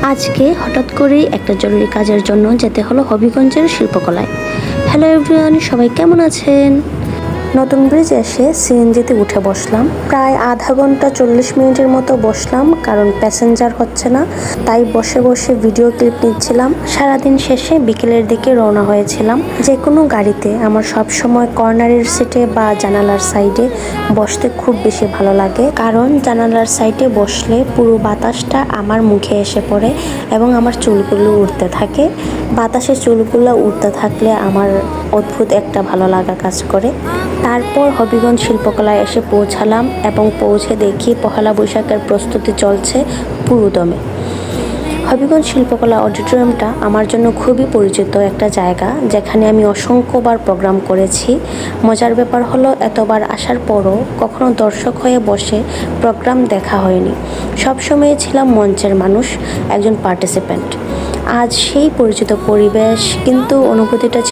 আজকে হঠাৎ করেই একটা জরুরি কাজের জন্য যেতে হলো হবিগঞ্জের শিল্পকলায়। হ্যালো এভরিওয়ান, সবাই কেমন আছেন? নতুন ব্রিজ এসে সিএনজিতে উঠে বসলাম। প্রায় আধা ঘন্টা 40 মিনিটের মতো বসলাম, কারণ প্যাসেঞ্জার হচ্ছে না, তাই বসে বসে ভিডিও ক্লিপ নিচ্ছিলাম। সারাদিন শেষে বিকেলের দিকে রওনা হয়েছিলাম। যে কোনো গাড়িতে আমার সব সময় কর্নারের সিটে বা জানালার সাইডে বসতে খুব বেশি ভালো লাগে, কারণ জানালার সাইডে বসলে পুরো বাতাসটা আমার মুখে এসে পড়ে এবং আমার চুলগুলো উঠতে থাকে। বাতাসে চুলগুলো উঠতে থাকলে আমার অদ্ভুত একটা ভালো লাগা কাজ করে। তারপর হবিগঞ্জ শিল্পকলায় এসে পৌঁছালাম এবং পৌঁছে দেখি পহেলা বৈশাখের প্রস্তুতি চলছে পুরোদমে। হবিগঞ্জ শিল্পকলা অডিটোরিয়ামটা আমার জন্য খুবই পরিচিত একটা জায়গা, যেখানে আমি অসংখ্যবার প্রোগ্রাম করেছি। মজার ব্যাপার হলো, এতবার আসার পরও কখনো দর্শক হয়ে বসে প্রোগ্রাম দেখা হয়নি। সবসময় ছিলাম মঞ্চের মানুষ, একজন পার্টিসিপেন্ট। আজ সেই পরিচিত পরিবেশ, কিন্তু অনুভূতিটা